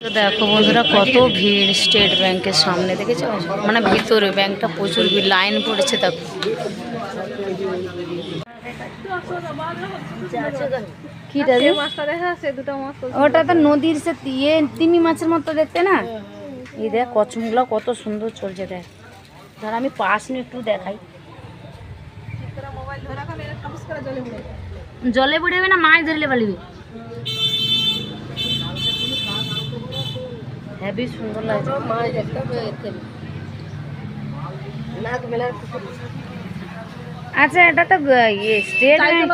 তো দেখো বন্ধুরা কত ভিড় স্টেট ব্যাংকের সামনে দেখেছো, মানে ভিতরে ব্যাংকটা প্রচুর ভিড়, লাইন পড়েছে। দেখো ওটা তো নদীর সে ইয়ে তিমি মাছের মতো দেখতে না। এই দেখ কচুমগুলো কত সুন্দর চলছে। দেখ ধর আমি পাশ নিয়ে একটু দেখাই। জলে পড়বে না, মাছ ধরলে পালিবে। হেবি সুন্দর লাগছে। আচ্ছা এটা তো ইয়ে স্টেট ব্যাংক।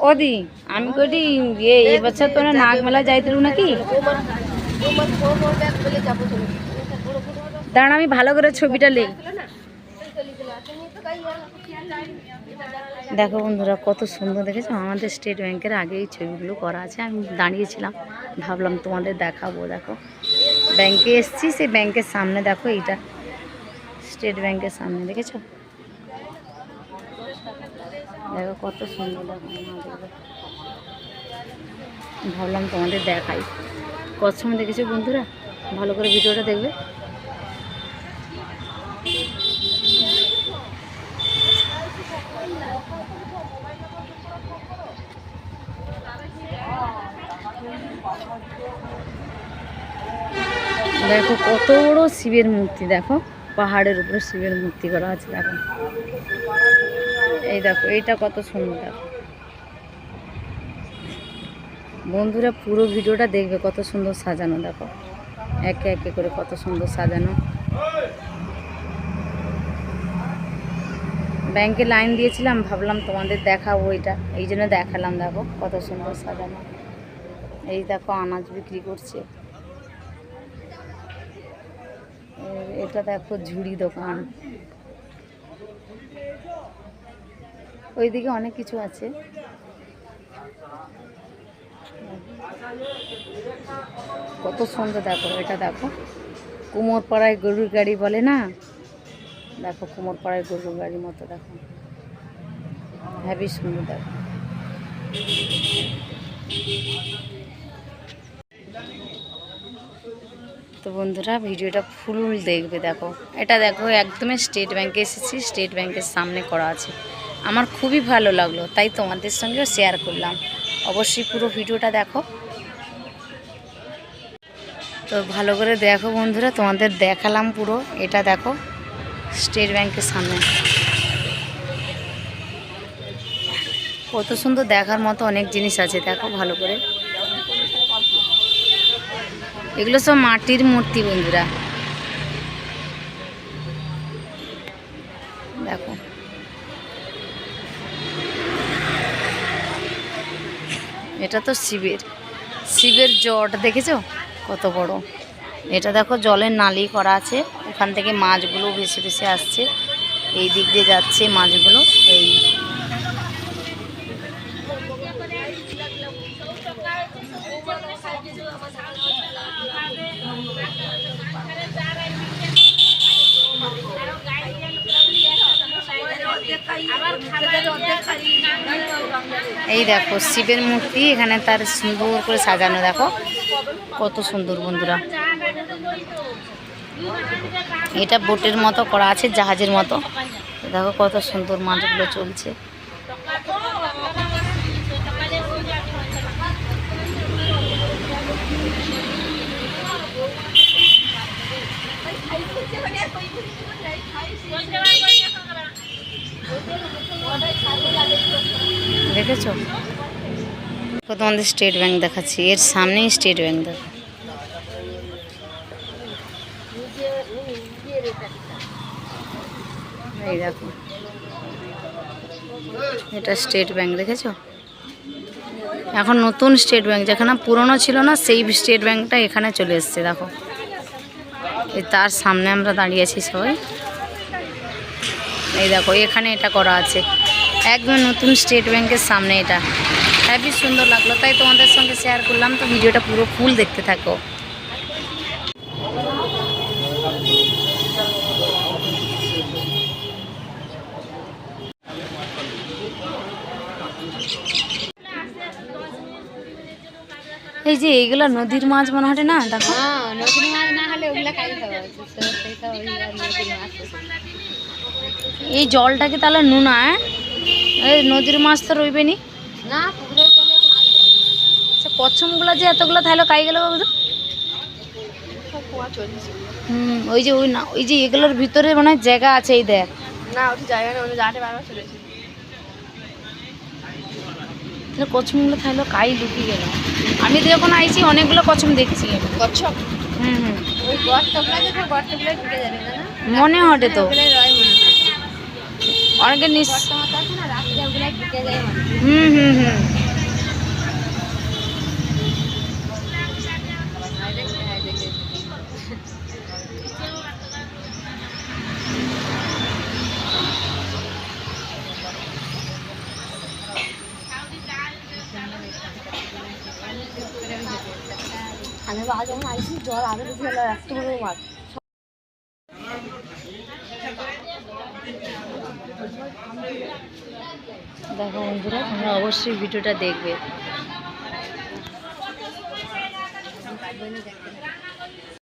ওদি আমি কইটি এই বছর তোরা নাগ মেলা যাইতিলু নাকি? দাঁড়া আমি ভালো করে ছবিটা নেই। দেখো বন্ধুরা কত সুন্দর দেখেছো, আমাদের স্টেট ব্যাংকের আগে এই ছবিগুলো করা আছে। আমি দাঁড়িয়েছিলাম, ভাবলাম তোমাদের দেখাবো। দেখো ব্যাংকে এসছি, সেই ব্যাংকের সামনে দেখো, এইটা স্টেট ব্যাংকের সামনে দেখেছো। দেখো কত সুন্দর। দেখো ভাবলাম তোমাদের দেখাই। কত সময় দেখেছো বন্ধুরা, ভালো করে ভিডিওটা দেখবে। দেখো কত বড় শিবের মূর্তি। দেখো পাহাড়ের উপরে শিবের মূর্তি করা আছে। দেখো এই দেখো এইটা কত সুন্দর। দেখো বন্ধুরা পুরো ভিডিওটা দেখবে, কত সুন্দর সাজানো। দেখো একে একে করে কত সুন্দর সাজানো। ব্যাংকে লাইন দিয়েছিলাম, ভাবলাম তোমাদের দেখাবো এটা, এই জন্য দেখালাম। দেখো কত সুন্দর সাজানো। এই দেখো আনাজ বিক্রি করছে। এটা দেখো ঝুড়ি দোকান। ওইদিকে অনেক কিছু আছে। কত সুন্দর। দেখো এটা দেখো কুমোরপাড়ায় গরুর গাড়ি বলে না, দেখো কুমোরপাড়ায় গরুর গাড়ির মতো। দেখো হেবি সুন্দর। দেখো তো বন্ধুরা ভিডিওটা ফুল দেখবে। দেখো এটা দেখো একদমই স্টেট ব্যাংকে এসেছি, স্টেট ব্যাংকের সামনে করা আছে। আমার খুবই ভালো লাগলো, তাই তোমাদের সঙ্গেও শেয়ার করলাম। অবশ্যই পুরো ভিডিওটা দেখো। তো ভালো করে দেখো বন্ধুরা, তোমাদের দেখালাম পুরো। এটা দেখো স্টেট ব্যাংকের সামনে কত সুন্দর, দেখার মতো অনেক জিনিস আছে। দেখো ভালো করে, এগুলো সব মাটির মূর্তি বন্ধুরা। দেখো এটা তো শিবের জট দেখেছো কত বড়। এটা দেখো জলের নালি করা আছে, ওখান থেকে মাছগুলো ভেসে ভেসে আসছে, এই দিক দিয়ে যাচ্ছে মাছগুলো। এই দেখো শিবের মূর্তি, এখানে তার সুন্দর করে সাজানো। দেখো কত সুন্দর বন্ধুরা। এটা বোটের মতো করা আছে, জাহাজের মতো। দেখো কত সুন্দর মাছগুলো চলছে। দেখেছো তোমাদের স্টেট ব্যাংক দেখাচ্ছি, এর সামনেই স্টেট ব্যাংক। দেখো এই দেখো এটা স্টেট ব্যাংক দেখেছো। এখন নতুন স্টেট ব্যাংক, যেখানে পুরনো ছিল না সেই স্টেট ব্যাংকটা এখানে চলে এসছে। দেখো এই তার সামনে আমরা দাঁড়িয়ে আছি সবাই। এই দেখো এখানে এটা করা আছে, একদম নতুন স্টেট ব্যাংকের সামনে। এটা হেবি সুন্দর লাগলো, তাই তোমাদের সঙ্গে শেয়ার করলাম। তো ভিডিওটা পুরো ফুল দেখতে থাকো। এই যে এইগুলা নদীর মাছ মনে হয় না, দেখো। হ্যাঁ, নদীর মাছ না হলে ওগুলা খাই খাওয়া আছে, সেই সব ওই আর নদীর মাছ। এই জলটাকে তাহলে নুনা, এই নদীর মাছ তো রইবে নি। না, পুকুরের জলেও মাছ আচ্ছা, কচ্ছমগুলা যে এতগুলো তাহলে কাই গেল বাবু? সব কুয়া চলছে। ওই যে ওই না, ওই যে এগুলোর ভিতরে মনে হয় জায়গা আছে, এই দেখ। না, ওটা জায়গা না, ওটা জাটে বারবার চলেছে। তাহলে কচ্ছমগুলো তাহলে কাই লুকিয়ে গেল। আমি তো যখন আইছি অনেকগুলো কচ্ছম দেখছি। কচ্ছপ হুম, ওই গর্তগুলোকে তো গর্তগুলো ঢুকে যাবে না, না? মনে হটে তো ওগুলোই রয় মনে হয়। অনেকে গর্ত মতো আছে না, রাস্তায় ওগুলো ঢুকে যায় মনে হয়। হুম। হায় দেখে, হায় দেখে। আমি আজ যখন আইসি জল আরো বেশি হলো, এত বড় মাছ। দেখো বন্ধুরা, তোমরা অবশ্যই ভিডিওটা দেখবে।